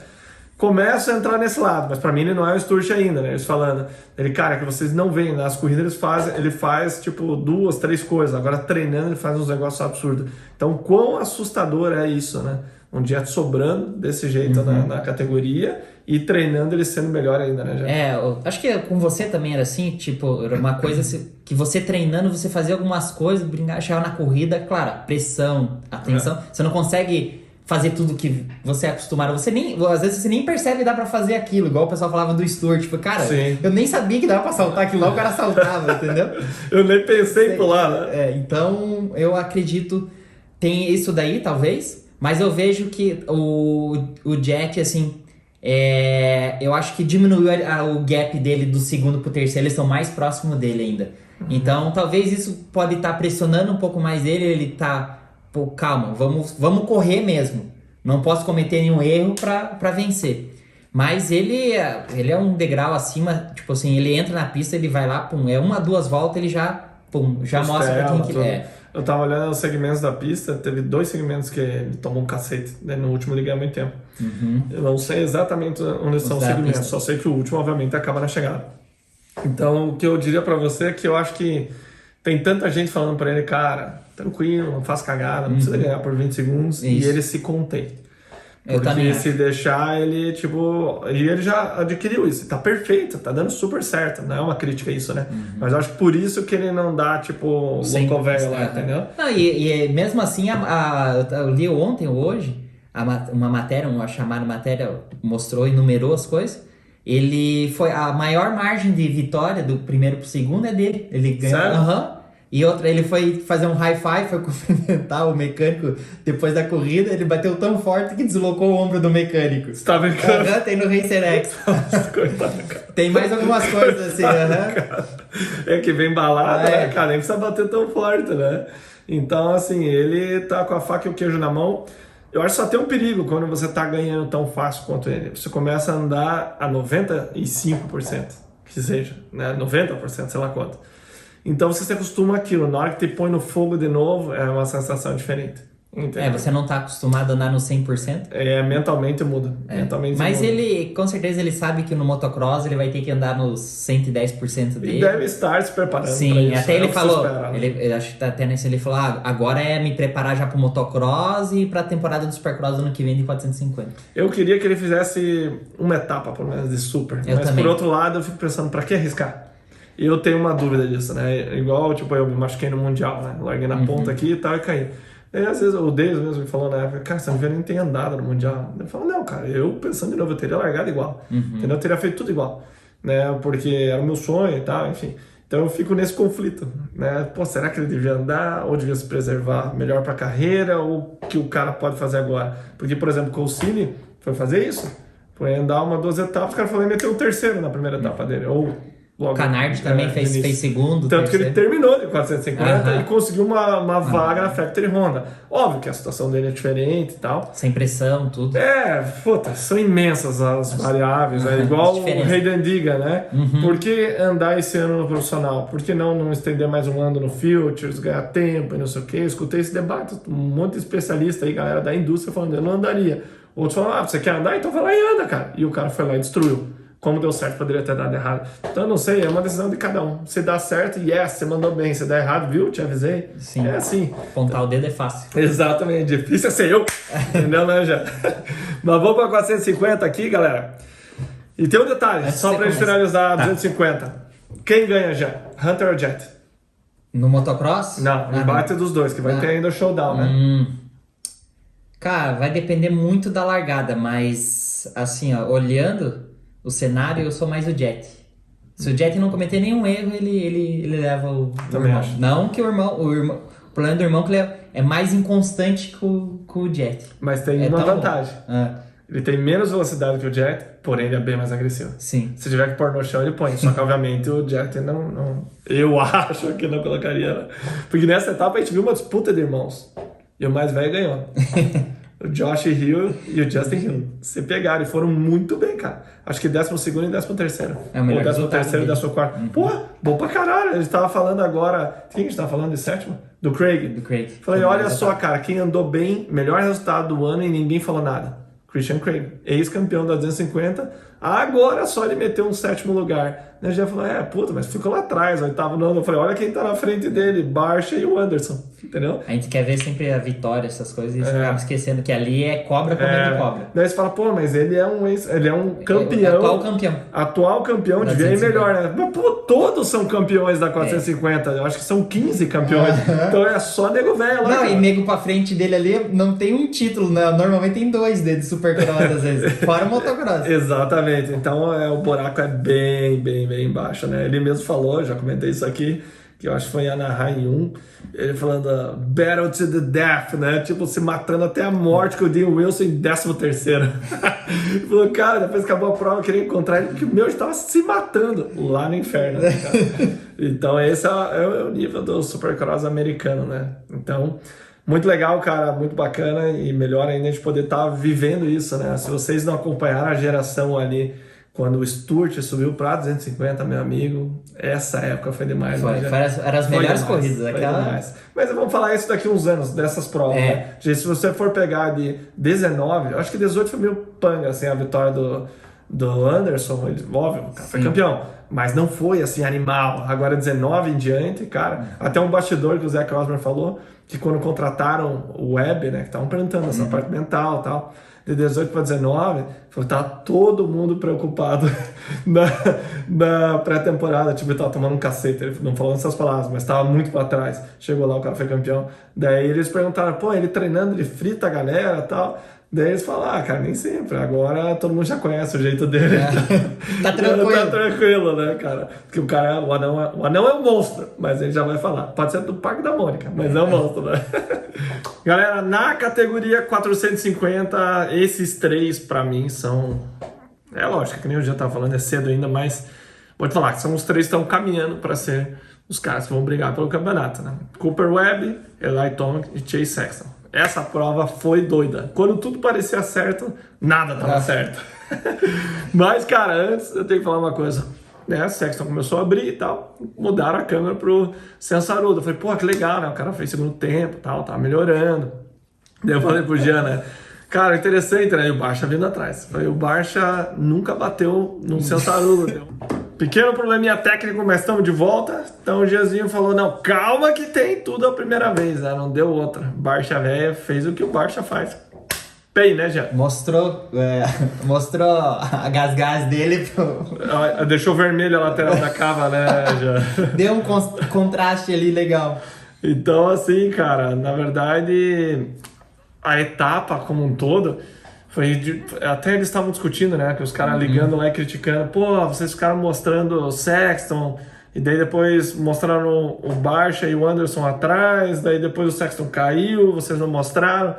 começa a entrar nesse lado. Mas pra mim ele não é o Sturt ainda, né? Eles falando, ele, cara, que vocês não veem, nas corridas ele faz tipo 2, 3 coisas. Agora treinando ele faz uns negócios absurdos. Então quão assustador é isso, né? Um Jet sobrando desse jeito na categoria e treinando ele sendo melhor ainda, né? Eu acho que com você também era assim, tipo, era uma coisa que você treinando, você fazia algumas coisas, brincar, chegar na corrida, claro, pressão, atenção, você não consegue fazer tudo que você é acostumado, às vezes você nem percebe que dá pra fazer aquilo, igual o pessoal falava do Sturt, tipo, cara, eu nem sabia que dava pra saltar aquilo lá, o cara saltava, entendeu? Eu nem pensei em pular, né? Então, eu acredito, tem isso daí, talvez, mas eu vejo que o Jet, assim, eu acho que diminuiu o gap dele do segundo pro terceiro, eles estão mais próximos dele ainda. Então, talvez isso pode estar pressionando um pouco mais ele tá, pô, calma, vamos correr mesmo. Não posso cometer nenhum erro pra vencer. Mas ele é um degrau acima, tipo assim, ele entra na pista, ele vai lá, pum, 1, 2 voltas, ele já mostra pra quem que é. Eu tava olhando os segmentos da pista, teve 2 segmentos que ele tomou um cacete, né? No último ele ganhou muito tempo. Eu não sei exatamente onde são os segmentos, só sei que o último, obviamente, acaba na chegada. Então, o que eu diria pra você é que eu acho que tem tanta gente falando pra ele, cara, tranquilo, não faz cagada, não precisa ganhar por 20 segundos, e ele se contém. Porque se deixar, ele, tipo... E ele já adquiriu isso. Tá perfeito, tá dando super certo. Não é uma crítica isso, né? Mas eu acho que por isso que ele não dá, tipo, louco velho lá, entendeu? Não, e mesmo assim, eu li ontem ou hoje, uma matéria, uma chamada matéria, mostrou e numerou as coisas. Ele foi... A maior margem de vitória do primeiro pro segundo é dele. Ele ganhou... Sério? E outra, ele foi fazer um high-five, foi cumprimentar o mecânico depois da corrida, ele bateu tão forte que deslocou o ombro do mecânico. Você tá brincando? Tem no Racer X. Tem mais algumas coisas assim, É que vem balada, né, cara? Nem precisa bater tão forte, né? Então, assim, ele tá com a faca e o queijo na mão. Eu acho que só tem um perigo quando você tá ganhando tão fácil quanto ele. Você começa a andar a 95%, que seja, né? 90%, sei lá quanto. Então você se acostuma àquilo, na hora que te põe no fogo de novo, é uma sensação diferente. Entendeu? Você não tá acostumado a andar no 100%. Mentalmente muda. Mas ele, com certeza, ele sabe que no motocross ele vai ter que andar nos 110% dele. E deve estar se preparando pra isso. Sim, até ele falou, espera, né? eu acho que até nesse ele falou, agora é me preparar já pro motocross e pra temporada do Supercross do ano que vem de 450. Eu queria que ele fizesse uma etapa, pelo menos, de super. Mas também. Por outro lado, eu fico pensando, pra que arriscar? E eu tenho uma dúvida disso, né? Igual, tipo, eu me machuquei no Mundial, né? Larguei na ponta aqui e tal e caí. E às vezes o Deus mesmo me falou na época, cara, você não devia nem ter andado no Mundial. Eu falo, não, cara, eu pensando de novo, eu teria largado igual. Entendeu? Eu teria feito tudo igual. Né? Porque era o meu sonho e tal, enfim. Então eu fico nesse conflito, né? Pô, será que ele devia andar ou devia se preservar melhor para a carreira ou o que o cara pode fazer agora? Porque, por exemplo, o Colcini foi fazer isso. Foi andar 2 etapas, o cara falou que meteu o terceiro na primeira etapa dele. Ou logo, O Canard também fez segundo. Tanto que terceiro. ele terminou de 450 Aham. e conseguiu uma vaga na Factory Honda. Óbvio que a situação dele é diferente e tal. Sem pressão, tudo. Puta, são imensas as variáveis. É igual o Diferença. Hayden diga, né? Por que andar esse ano no profissional? Por que não estender mais um ano no Futures, ganhar tempo e não sei o quê? Eu escutei esse debate, um monte de especialista aí, galera da indústria falando, eu não andaria. Outros falaram, você quer andar? Então vai lá e anda, cara. E o cara foi lá e destruiu. Como deu certo, poderia ter dado errado. Então, eu não sei, é uma decisão de cada um. Se dá certo, yes, você mandou bem. Se dá errado, viu? Te avisei. Sim. É assim. Apontar o dedo é fácil. Exatamente. Difícil é ser eu. Entendeu, né, já? Mas vamos para 450 aqui, galera. E tem um detalhe, Antes só de pra gente começar. finalizar 250. Quem ganha já? Hunter ou Jet? No motocross? Não, o embate dos dois, que vai ter ainda o showdown, né? Cara, vai depender muito da largada, mas assim, ó, olhando o cenário, eu sou mais o Jet. Se o Jet não cometer nenhum erro, ele leva o Também irmão. acho. Não que o problema do irmão é que ele é mais inconstante que o Jet. Mas tem É uma tão bom. vantagem. Ah, Ele tem menos velocidade que o Jet, porém ele é bem mais agressivo. sim. Se tiver que pôr no chão, ele põe. Só que, obviamente, o Jet não... Eu acho que não colocaria, né? Porque nessa etapa a gente viu uma disputa de irmãos. E o mais velho ganhou. O Josh Hill e o Justin Hill. Se pegaram e foram muito bem, cara. Acho que 12º e 13º. É o melhor Ou 13º resultado e 14º. Pô, bom pra caralho. A gente tava falando agora... Quem a gente tava falando de sétimo? Do Craig. Do Craig. Falei, Foi o olha melhor só, resultado. cara, quem andou bem, melhor resultado do ano e ninguém falou nada. Christian Craig, ex-campeão da 250, agora só ele meteu um 7º lugar. A gente já falou, puta, mas ficou lá atrás, 8º, 9º. Eu falei, olha quem tá na frente dele, Barcia e o Anderson, entendeu? A gente quer ver sempre a vitória, essas coisas, e acaba esquecendo que ali é cobra comendo cobra. Daí você fala, pô, mas ele é um campeão. Atual campeão. Atual campeão, Da devia ir 250. melhor, né? Mas, pô, todos são campeões da 450. Eu acho que são 15 campeões. Então é só nego velho lá. Não, cara. e nego pra frente dele ali não tem um título, né? Normalmente tem 2 de Supercross às vezes. Fora o motocross. Exatamente, então o buraco é bem embaixo, né? Ele mesmo falou, já comentei isso aqui, que eu acho que foi em Anaheim 1, ele falando Battle to the Death, né? Tipo, se matando até a morte com o Dean Wilson em 13º. Ele falou, cara, depois que acabou a prova, eu queria encontrar ele, porque o meu estava se matando lá no inferno, né, cara? Então esse é o nível do Supercross americano, né? Então... Muito legal, cara, muito bacana e melhor ainda a gente poder estar vivendo isso, né? Se vocês não acompanharam a geração ali, quando o Sturt subiu para 250, meu amigo, essa época foi demais. Foi, né? eram as melhores demais, corridas. foi Aquela... demais. Mas vamos falar isso daqui uns anos, dessas provas, né? Gente, se você for pegar de 19, eu acho que 18 foi meio panga, assim, a vitória do Anderson, ele, óbvio, o cara foi campeão. Mas não foi assim, animal. Agora 19 em diante, cara. Até um bastidor que o Zach Osborne falou, que quando contrataram o Webb, né, que estavam perguntando essa parte mental e tal, de 18 para 19, falou, tá todo mundo preocupado na pré-temporada, tipo, ele tava tomando um cacete, ele não falando essas palavras, mas tava muito para trás. Chegou lá, o cara foi campeão. Daí eles perguntaram, pô, ele treinando, ele frita a galera e tal. Daí eles falaram, cara, nem sempre. Agora todo mundo já conhece o jeito dele. Tá tranquilo. Tá tranquilo, né, cara? Porque o anão é um monstro, mas ele já vai falar. Pode ser do Parque da Mônica, mas é um monstro, né? Galera, na categoria 450, esses 3 pra mim são... É lógico, que nem o Jean tava falando, é cedo ainda, mas vou te falar que são os 3 que estão caminhando pra ser os caras que vão brigar pelo campeonato, né? Cooper Webb, Eli Tomac e Chase Sexton. Essa prova foi doida. Quando tudo parecia certo, nada tava certo. Mas, cara, antes eu tenho que falar uma coisa. Né? A Sexton começou a abrir e tal, mudaram a câmera pro Sensarudo. Eu falei, pô, que legal, né? O cara fez segundo tempo e tal, tava melhorando. Daí eu falei pro Jean, né? Cara, interessante, né? E o Barcia vindo atrás. Eu falei, o Barcia nunca bateu no Sensarudo. Pequeno probleminha técnico, mas estamos de volta. Então o Gianzinho falou, não, calma que tem tudo a primeira vez, né? Não deu outra. Barcia velha fez o que o Barcia faz. Bem, né, Jean? Mostrou a gás dele pro... Deixou vermelho a lateral da cava, né, Jean? Deu um contraste ali legal. Então, assim, cara, na verdade, a etapa como um todo foi. Até eles estavam discutindo, né? Que os caras ligando lá e criticando. Pô, vocês ficaram mostrando o Sexton, e daí depois mostraram o Barcia e o Anderson atrás, daí depois o Sexton caiu, vocês não mostraram.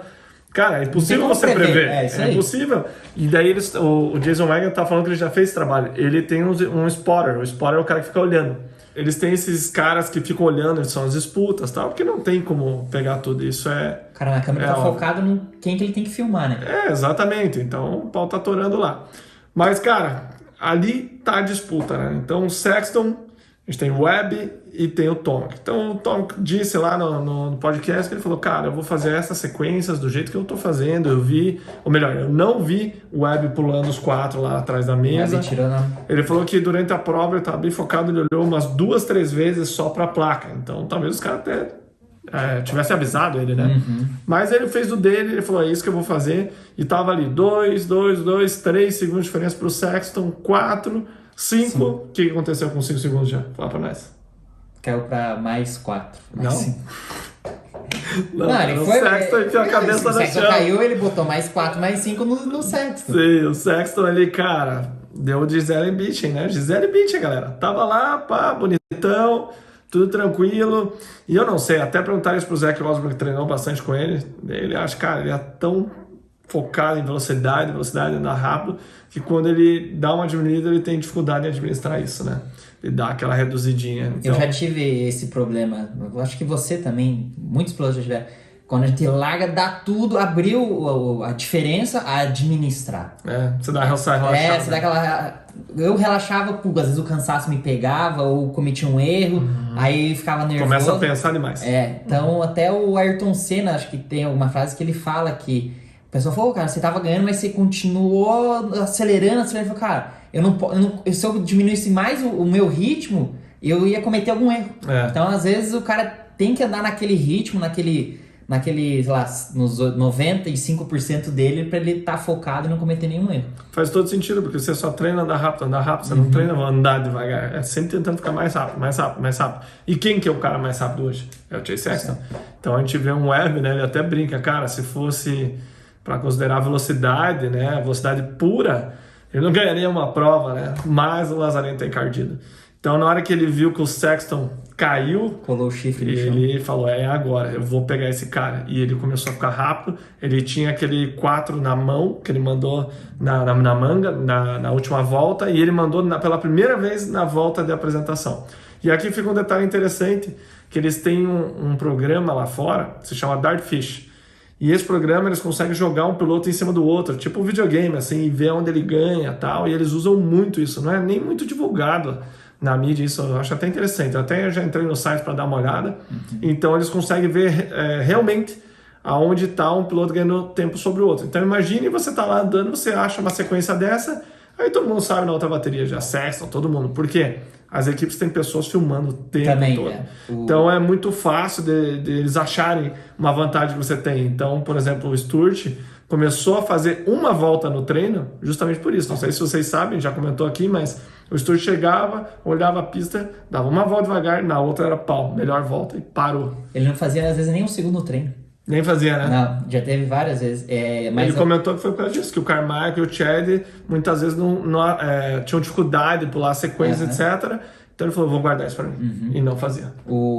Cara, é impossível como você prever. É isso aí. Impossível. E daí o Jason Wagner tá falando que ele já fez esse trabalho. Ele tem um spotter. O spotter é o cara que fica olhando. Eles têm esses caras que ficam olhando, são as disputas, tal, porque não tem como pegar tudo isso. Cara, a câmera tá óbvio. focado no quem que ele tem que filmar, né? Exatamente. Então o pau tá atorando lá. Mas, cara, ali tá a disputa, né? Então o Sexton, a gente tem o Webb e tem o Tomac. Então o Tomac disse lá no podcast que ele falou, cara, eu vou fazer essas sequências do jeito que eu tô fazendo. Eu vi, ou melhor, eu não vi o Webb pulando os 4 lá atrás da mesa. Ele tirou na... Ele falou que durante a prova ele estava bem focado, ele olhou umas 2, 3 vezes só para a placa. Então talvez os caras até tivessem avisado ele, né? Mas ele fez o dele, ele falou, é isso que eu vou fazer. E tava ali 2, 3 segundos de diferença para o Sexton, 4, 5. O que aconteceu com 5 segundos já? Fala para nós. Caiu pra mais 4. Não? Não, ele o foi... Sexton enfiou a cabeça o no Sexton chão. caiu, ele botou mais 4, mais 5 no Sexton. Sim, o Sexton ali, cara, deu Gisele Bündchen, né? Gisele Bündchen, galera. Tava lá, pá, bonitão, tudo tranquilo. E eu não sei, até perguntar isso pro Zach Osborne, que treinou bastante com ele. Ele acha, cara, ele é tão focado em velocidade andar rápido, que quando ele dá uma diminuída, ele tem dificuldade em administrar isso, né? Ele dá aquela reduzidinha. Então... Eu já tive esse problema. Eu acho que você também, muitos pilotos já tiveram. Quando a gente larga, dá tudo, abriu a diferença a administrar. Você dá relaxada. Você dá aquela... Eu relaxava, às vezes o cansaço me pegava, ou cometia um erro, aí ficava nervoso. Começa a pensar demais. Então até o Ayrton Senna, acho que tem alguma frase que ele fala que o pessoal falou, cara, você tava ganhando, mas você continuou acelerando. Eu falei, cara, se eu diminuísse mais o meu ritmo, eu ia cometer algum erro. Então, às vezes, o cara tem que andar naquele ritmo, naquele, sei lá, nos 95% dele, pra ele estar focado e não cometer nenhum erro. Faz todo sentido, porque você só treina andar rápido, você não treina andar devagar. É sempre tentando ficar mais rápido. E quem que é o cara mais rápido hoje? É o Chase Sexton. Então, a gente vê um Webb, né, ele até brinca, cara, se fosse para considerar velocidade, né, velocidade pura, ele não ganharia uma prova, né, mas o Lazareno tá encardido. Então, na hora que ele viu que o Sexton caiu, colou o chifre no chão. Ele falou, agora, eu vou pegar esse cara. E ele começou a ficar rápido, ele tinha aquele 4 na mão, que ele mandou na manga, na última volta, e ele mandou pela primeira vez na volta de apresentação. E aqui fica um detalhe interessante, que eles têm um programa lá fora, se chama Dartfish. E esse programa, eles conseguem jogar um piloto em cima do outro, tipo um videogame, assim, e ver onde ele ganha e tal. E eles usam muito isso, não é nem muito divulgado na mídia, isso eu acho até interessante. Até eu já entrei no site para dar uma olhada. Então, eles conseguem ver realmente aonde está um piloto ganhando tempo sobre o outro. Então, imagine você tá lá andando, você acha uma sequência dessa, aí todo mundo sabe na outra bateria, já Sexton, todo mundo. Por quê? As equipes têm pessoas filmando o tempo também, todo. Então é muito fácil de eles acharem uma vantagem que você tem. Então, por exemplo, o Sturt começou a fazer uma volta no treino justamente por isso. Não sei se vocês sabem, já comentou aqui, mas o Sturt chegava, olhava a pista, dava uma volta devagar, na outra era pau, melhor volta e parou. Ele não fazia, às vezes, nem um segundo treino. Nem fazia, né? Não, já teve várias vezes. Mas ele comentou que foi por causa disso, que o Carmichael e o Chad muitas vezes tinham dificuldade de pular sequências, etc. Então ele falou, vou guardar isso pra mim. E não fazia.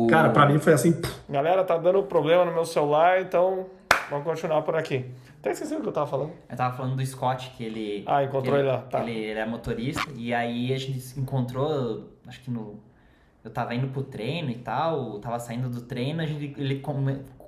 Cara, pra mim foi assim... Galera, tá dando problema no meu celular, então vamos continuar por aqui. Até esqueci o que eu tava falando. Eu tava falando do Scott, que ele... encontrou ele lá. Tá. Ele é motorista, e aí a gente se encontrou, acho que eu tava indo pro treino e tal, tava saindo do treino, ele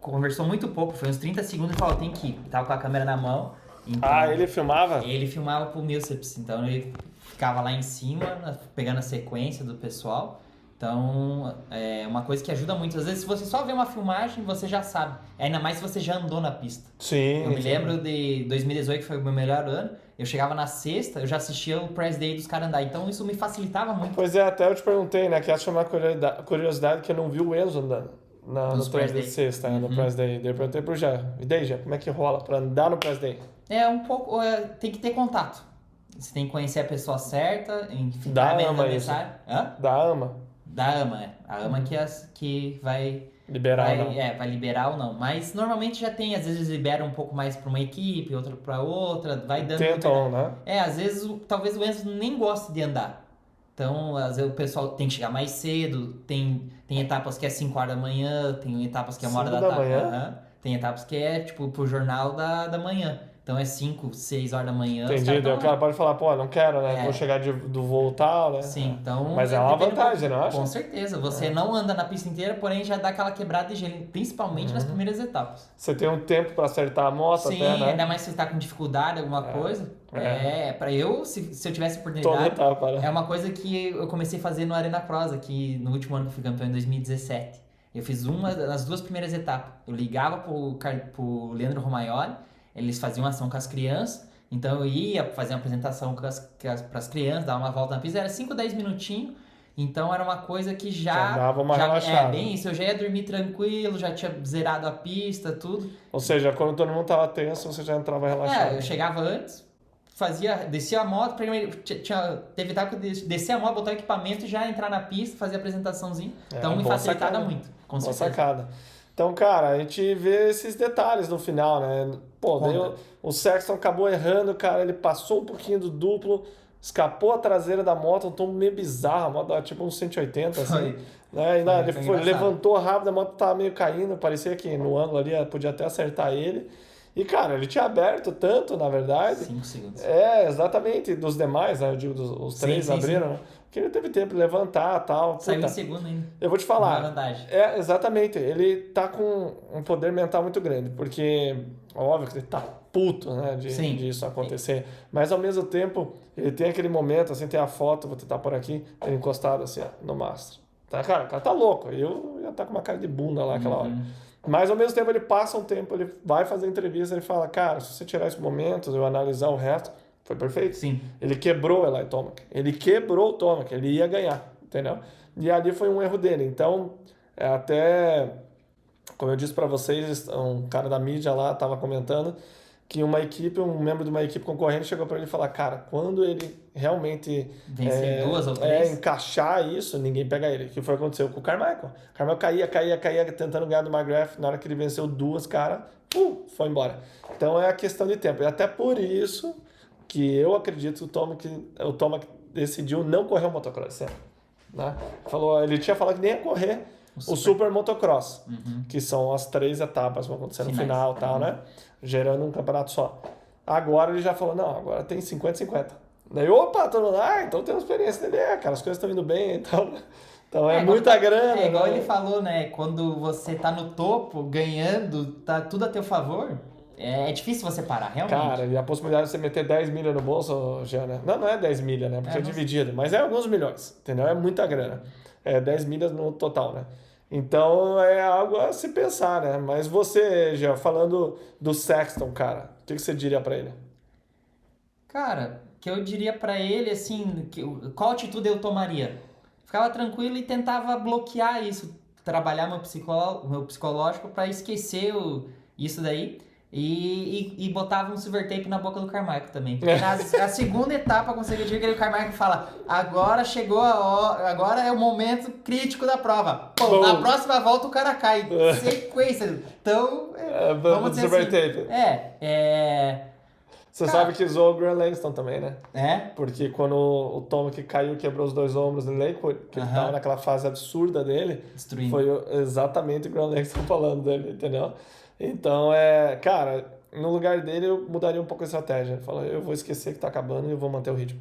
conversou muito pouco, foi uns 30 segundos e falou, tem que ir. Tava com a câmera na mão. Então, ele filmava? Ele filmava pro Milceps, então ele ficava lá em cima, pegando a sequência do pessoal. Então, é uma coisa que ajuda muito. Às vezes, se você só vê uma filmagem, você já sabe. Ainda mais se você já andou na pista. Sim. Eu me lembro de 2018, que foi o meu melhor ano. Eu chegava na sexta, eu já assistia o press day dos caras andar. Então, isso me facilitava muito. Pois é, até eu te perguntei, né? Que essa foi uma curiosidade que eu não vi o Enzo andando. No press day de sexta, no press day. Eu perguntei pro Jé, e daí, Jé, como é que rola pra andar no press day? Um pouco, tem que ter contato. Você tem que conhecer a pessoa certa, enfim, da AMA isso. Hã? Da AMA. Da AMA, A AMA que vai Liberar ou não. vai liberar ou não. Mas normalmente já tem, às vezes libera um pouco mais pra uma equipe, outra pra outra, vai dando... Tentam, né? Às vezes talvez o Enzo nem goste de andar. Então, às vezes o pessoal tem que chegar mais cedo, tem etapas que é 5 horas da manhã, tem etapas que é 1 hora da tarde. manhã? Tem etapas que é, tipo, pro jornal da manhã. Então é 5, 6 horas da manhã. Entendi, o cara pode falar, pô, não quero, né? Vou chegar do voo tal, né? Sim, então... Mas é uma vantagem, não acha? Com certeza. Você não anda na pista inteira, porém já dá aquela quebrada de gelo, principalmente nas primeiras etapas. Você tem um tempo pra acertar a moto Sim, até, né? ainda mais se você tá com dificuldade, alguma coisa. Pra eu, se eu tivesse Toda oportunidade... etapa, né? É uma coisa que eu comecei a fazer no Arena Cross, aqui no último ano que eu fui campeão, em 2017. Eu fiz uma das 2 primeiras etapas. Eu ligava pro Leandro Romagnoli, eles faziam ação com as crianças, então eu ia fazer uma apresentação pras crianças, dar uma volta na pista, era 5, 10 minutinhos, então era uma coisa que já dava uma relaxada. Bem isso, eu já ia dormir tranquilo, já tinha zerado a pista, tudo. Ou seja, quando todo mundo tava tenso, você já entrava relaxado. Eu chegava antes, descia a moto, teve etapa que eu descer a moto, botar o equipamento e já entrar na pista, fazer a apresentaçãozinha. Então me facilitava muito, com certeza. Sacada. Então, cara, a gente vê esses detalhes no final, né? Pô, daí o Sexton acabou errando, cara, ele passou um pouquinho do duplo, escapou a traseira da moto, um tom meio bizarro, a moto dava tipo uns 180, assim. Né? Ele levantou rápido, a moto tava meio caindo, parecia que no ângulo ali podia até acertar ele. E, cara, ele tinha aberto tanto, na verdade. 5 segundos. Exatamente, dos demais, né? Eu digo, os 3 abriram, né? Que ele teve tempo de levantar e tal. Saiu em segundo ainda. Eu vou te falar. Vantagem. Exatamente. Ele tá com um poder mental muito grande, porque, óbvio que ele tá puto, né, de isso acontecer. Mas, ao mesmo tempo, ele tem aquele momento, assim, tem a foto, vou tentar por aqui, ele encostado, assim, ó, no mastro. Tá, cara, o cara tá louco. Eu ia tá com uma cara de bunda lá aquela hora. Mas, ao mesmo tempo, ele passa um tempo, ele vai fazer entrevista, ele fala, cara, se você tirar esses momentos, eu analisar o resto, foi perfeito. Sim. Ele quebrou o Eli Tomac. Ele quebrou o Tomac. Ele ia ganhar, entendeu? E ali foi um erro dele. Então, até, como eu disse para vocês, um cara da mídia lá estava comentando que um membro de uma equipe concorrente chegou para ele e falou, cara, quando ele realmente vencer 2 ou 3, encaixar isso, ninguém pega ele. O que foi acontecer com o Carmichael? O Carmichael caía, tentando ganhar do McGrath. Na hora que ele venceu 2, cara, foi embora. Então é a questão de tempo. E até por isso que eu acredito que o Tomac decidiu não correr o motocross, né? Ele tinha falado que nem ia correr o Super Motocross, que são as 3 etapas que vão acontecer no final, tal, né? Gerando um campeonato só. Agora ele já falou, não, agora tem 50-50. Daí, opa, todo mundo, então tem uma experiência dele, cara, as coisas estão indo bem e tal. Então é muita grana. É igual ele falou, né? Quando você tá no topo, ganhando, tá tudo a teu favor, é difícil você parar, realmente. Cara, e a possibilidade de você meter 10 milhas no bolso, já, né? Não é 10 milhas, né? Porque é dividido, mas é alguns milhões, entendeu? É muita grana. É 10 milhas no total, né? Então é algo a se pensar, né? Mas você, Gê, falando do Sexton, cara, o que você diria pra ele? Cara, que eu diria pra ele, assim, qual atitude eu tomaria? Ficava tranquilo e tentava bloquear isso, trabalhar meu psicológico pra esquecer isso daí. E botava um silver tape na boca do Carmichael também. A segunda etapa consecutiva que o Carmichael fala, agora chegou a hora, agora é o momento crítico da prova. Pô, na próxima volta o cara cai. Sequência. Então, vamos dizer silver assim. Tape. Você sabe que zoou o Grant Langston também, né? Porque quando o Tomac caiu, quebrou os 2 ombros do Lakewood, que ele tava naquela fase absurda dele, destruindo. Foi exatamente o Grant Langston falando dele, entendeu? Então, cara, no lugar dele eu mudaria um pouco a estratégia. Fala, eu vou esquecer que tá acabando e eu vou manter o ritmo.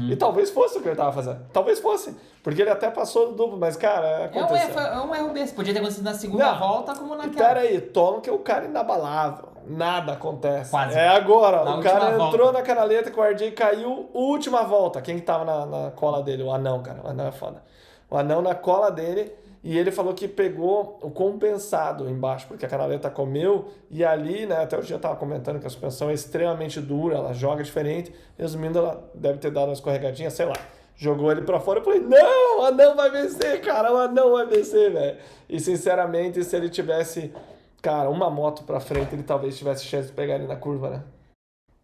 E talvez fosse o que ele tava fazendo. Talvez fosse. Porque ele até passou do duplo, mas, cara, aconteceu. É um erro besta. Podia ter acontecido na segunda volta como naquela. Pera aí, toma que o cara inabalável. Nada acontece. Quase. Agora. Na o cara entrou volta. na canaleta que o RJ caiu, última volta. Quem que tava na cola dele? O anão, cara. O anão é foda. O anão na cola dele. E ele falou que pegou o compensado embaixo, porque a canaleta comeu, e ali, né, até o dia eu tava comentando que a suspensão é extremamente dura, ela joga diferente, resumindo, ela deve ter dado uma escorregadinha, sei lá, jogou ele pra fora, eu falei, não, o anão vai vencer, cara, o anão vai vencer, velho. E sinceramente, se ele tivesse, cara, uma moto pra frente, ele talvez tivesse chance de pegar ele na curva, né?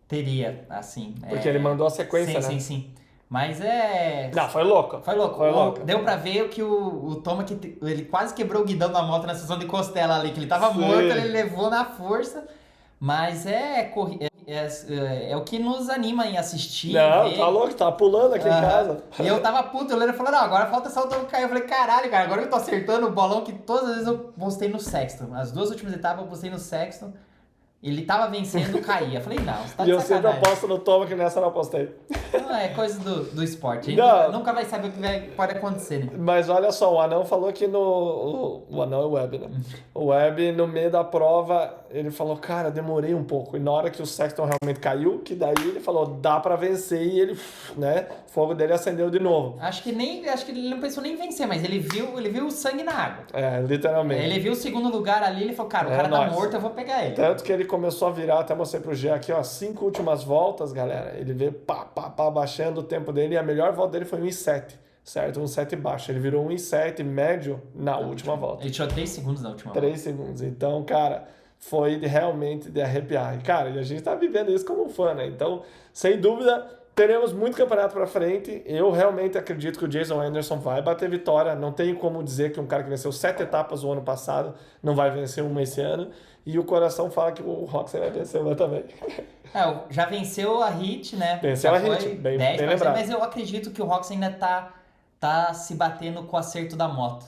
Teria, assim. Porque ele mandou a sequência, né? Sim. Mas Não, foi louco. Foi louco. Foi louco. Deu pra ver que o Toma, ele quase quebrou o guidão da moto na sessão de costela ali, que ele tava Sim. morto, ele levou na força. Mas é o que nos anima em assistir. Não, ver. tá louco, tá pulando aqui em casa. E eu tava puto, eu falei, não, agora falta só o Tom cair. Eu falei, caralho, cara, agora eu tô acertando o bolão que todas as vezes eu postei no Sexton. As 2 últimas etapas eu postei no Sexton. Ele tava vencendo, caía. Eu falei, não, você tá E de eu sempre sacanagem. aposto no Toma, que nessa eu não apostei. Não, é coisa do esporte. A gente Não. nunca vai saber o que pode acontecer, né? Mas olha só, o Anão falou que o Anão é o Web, né? O Web, no meio da prova, ele falou, cara, demorei um pouco. E na hora que o Sexton realmente caiu, que daí ele falou, dá pra vencer. E ele, né, o fogo dele acendeu de novo. Acho que ele não pensou nem em vencer, mas ele viu o sangue na água. É, literalmente. Ele viu o segundo lugar ali, ele falou, cara, o É cara tá nóis. morto, eu vou pegar ele. Tanto que ele começou a virar, até mostrei pro G aqui, ó, 5 últimas voltas, galera. Ele veio pá, baixando o tempo dele. E a melhor volta dele foi 1,7, certo? 1,7 baixo. Ele virou 1,7 médio na última volta. Ele tirou 3 segundos na última 3 segundos. Então, cara, foi realmente de arrepiar. E, cara, e a gente tá vivendo isso como um fã, né? Então, sem dúvida, teremos muito campeonato pra frente. Eu realmente acredito que o Jason Anderson vai bater vitória. Não tenho como dizer que um cara que venceu 7 etapas o ano passado não vai vencer uma esse ano. E o coração fala que o Roxen vai vencer uma também. Já venceu a Hit, né? Venceu Já a foi Hit, bem 10 pra lembrado. mas eu acredito que o Rox ainda tá se batendo com o acerto da moto.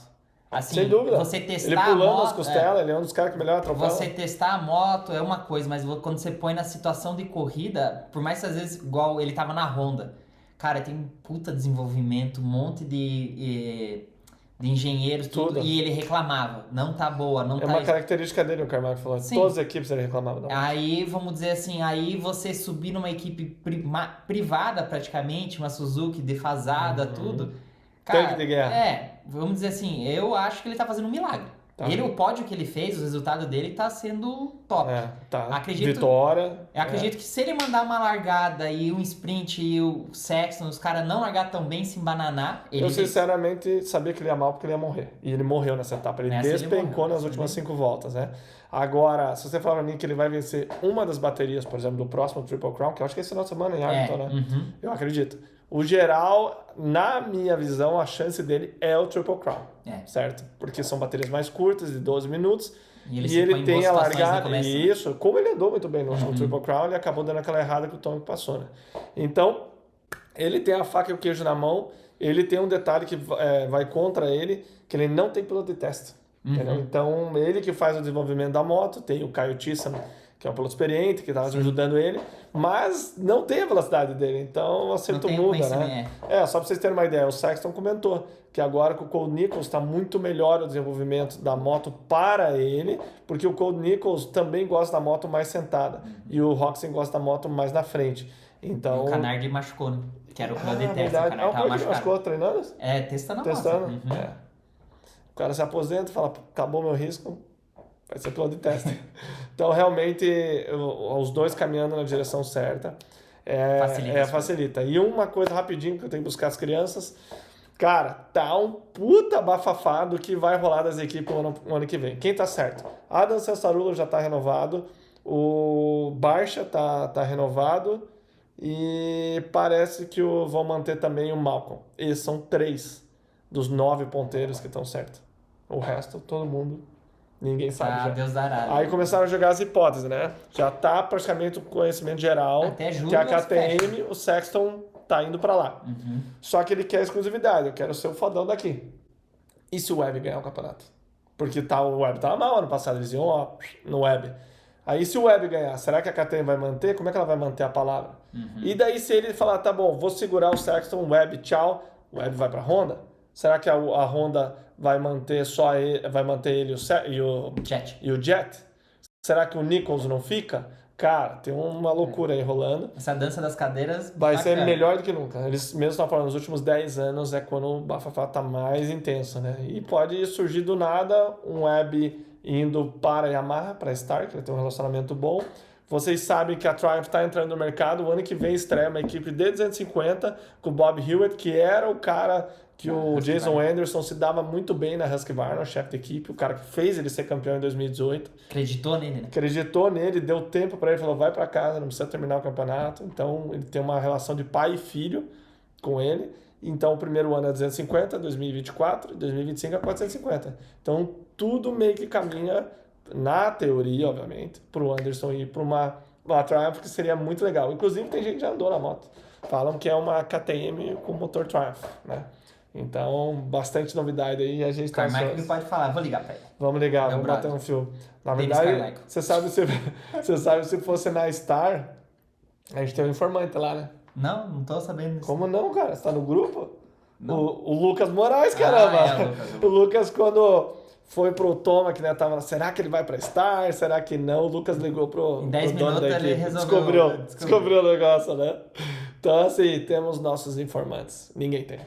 Assim, Sem dúvida. você testar Ele pulando a moto, as costelas, ele é um dos caras que melhor atropela. Você testar a moto é uma coisa, mas quando você põe na situação de corrida, por mais que às vezes, igual ele tava na Honda, cara, tem um puta desenvolvimento, um monte de engenheiros, tudo, Tudo. e ele reclamava, não tá boa, não É tá uma isso. característica dele, o Carmack falou. Sim. Todas as equipes ele reclamava. Não. Aí, vamos dizer assim, aí você subir numa equipe privada praticamente, uma Suzuki defasada, tudo. Cara, Tanque de guerra. vamos dizer assim, eu acho que ele tá fazendo um milagre. Tá. O pódio que ele fez, o resultado dele tá sendo top. Tá. Acredito- Vitória. Eu acredito que se ele mandar uma largada e um sprint e o Sexton, os caras não largar tão bem, se embananar, ele Eu sinceramente sabia que ele ia mal porque ele ia morrer. E ele morreu nessa etapa. Ele Nessa ele despencou morreu. nas últimas 5 voltas, né? Agora, se você falar pra mim que ele vai vencer uma das baterias, por exemplo, do próximo Triple Crown, que eu acho que é esse final de semana em Arlington, né? uhum. Eu acredito. O geral, na minha visão, a chance dele é o Triple Crown. Certo? Porque são baterias mais curtas, de 12 minutos. E ele E se põe ele em tem boas a situações no largada. começo, né? Isso. Como ele andou muito bem no último Triple Crown, ele acabou dando aquela errada que o Tom passou, né? Então, ele tem a faca e o queijo na mão. Ele tem um detalhe que vai contra ele, que ele não tem piloto de teste. Entendeu? Então, ele que faz o desenvolvimento da moto, tem o Kyle Thyssen, que é um piloto experiente, que estava ajudando ele, mas não tem a velocidade dele, então o acerto Não tem o muda, né? conhecimento, Só para vocês terem uma ideia, o Sexton comentou que agora com o Cole Nichols está muito melhor o desenvolvimento da moto para ele, porque o Cole Nichols também gosta da moto mais sentada, e o Roxen gosta da moto mais na frente. Então... O Canard machucou, né? Que era o piloto de teste, o verdade. Canard tava Ele machucado. machucou treinando? Testando a Testando? moto. Uhum. O cara se aposenta e fala, acabou meu risco, vai ser piloto de teste. Então, realmente, os dois caminhando na direção certa facilita. E uma coisa rapidinho que eu tenho que buscar as crianças, cara, tá um puta bafafá do que vai rolar das equipes no ano que vem. Quem tá certo? Adam Cessarulo já tá renovado, o Barcia tá renovado e parece que vão manter também o Malcolm. Esses são 3 dos 9 ponteiros que estão certos. O resto, todo mundo, ninguém sabe já. Deus dará. Aí começaram a jogar as hipóteses, né? Já tá praticamente o conhecimento geral Até julho que a eles KTM, o Sexton tá indo pra lá. Só que ele quer exclusividade, eu quero ser o fodão daqui. E se o Web ganhar o campeonato? Porque o Web tava mal ano passado, eles iam no Web. Aí se o Web ganhar, será que a KTM vai manter? Como é que ela vai manter a palavra? E daí se ele falar, tá bom, vou segurar o Sexton, Web, tchau, o Web vai pra Honda? Será que a Honda vai manter só ele, vai manter ele e o Jet? Será que o Nichols não fica? Cara, tem uma loucura aí rolando. Essa dança das cadeiras Vai ser bacana. melhor do que nunca. Eles mesmo estão falando, nos últimos 10 anos é quando o bafafá tá mais intenso, né? E pode surgir do nada um Web indo para a Yamaha, para a Stark, ele tem um relacionamento bom. Vocês sabem que a Triumph está entrando no mercado. O ano que vem estreia uma equipe de 250 com o Bob Hewitt, que era o cara que o Jason Anderson se dava muito bem na Husqvarna, o chefe de equipe, o cara que fez ele ser campeão em 2018. Acreditou nele, né? Acreditou nele, deu tempo para ele, falou, vai para casa, não precisa terminar o campeonato. Então ele tem uma relação de pai e filho com ele. Então, o primeiro ano é 250, 2024, 2025 é 450. Então, tudo meio que caminha, na teoria, obviamente, para o Anderson ir para uma Triumph, que seria muito legal. Inclusive, tem gente que já andou na moto. Falam que é uma KTM com motor Triumph, né? Então, bastante novidade aí. A gente tá Carmichael ele pode falar, vou ligar pra ele. Vamos ligar, Meu vamos brother. bater um fio. Na Dennis verdade, Carmichael. você sabe se fosse na Star, a gente tem um informante lá, né? Não tô sabendo disso. Como não, cara? Você tá no grupo? Não. O Lucas Moraes, caramba. é, o Lucas. O Lucas, quando foi pro Toma, que né, tava, será que ele vai pra Star? Será que não? O Lucas ligou pro Em 10 pro dono minutos da ele equipe. resolveu. Descobriu o negócio, né? Então, assim, temos nossos informantes. Ninguém tem.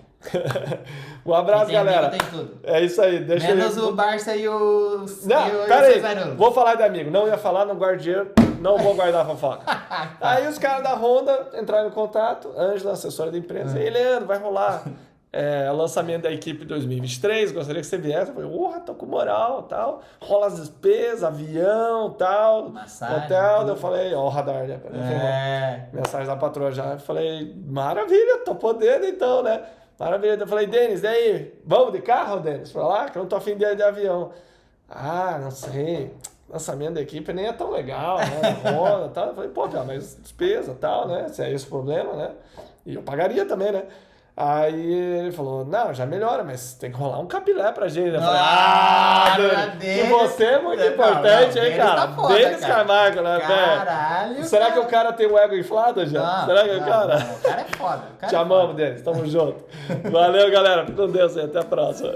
Um abraço, Quem tem galera. amigo tem tudo. É isso aí. Deixa Menos eu... o Barça e o... Não, e pera aí. Cesarão. Vou falar de amigo. Não ia falar, não guardo dinheiro. Não vou guardar fofoca. Aí os caras da Honda entraram em contato. Ângela, assessora da empresa. Ei, Leandro, vai rolar lançamento da equipe 2023. Gostaria que você viesse. Eu falei, tô com moral, tal. Rola as despesas, avião, tal. Massagem, hotel. tudo. Eu falei, ó, o radar, né? Mensagem da patroa já. Eu falei, maravilha, tô podendo então, né? Maravilha. Eu falei, Denis, daí, vamos de carro, Denis? Pra lá, que eu não tô afim de avião. Ah, não sei. Lançamento da equipe nem é tão legal, né? Roda, tal. Eu falei, pô, cara, mas despesa e tal, né? Se é esse o problema, né? E eu pagaria também, né? Aí ele falou, não, já melhora, mas tem que rolar um capilé pra gente. Eu falei, Denis, que você é muito importante, hein, cara? Tá foda, Denis cara. Carmichael, né, velho? Caralho. Será que o cara tem o ego inflado já? Não, Será que o cara... não, o cara é foda. O cara Te é amamos, foda. Denis. Tamo junto. Valeu, galera. Fica com Deus aí. Até a próxima.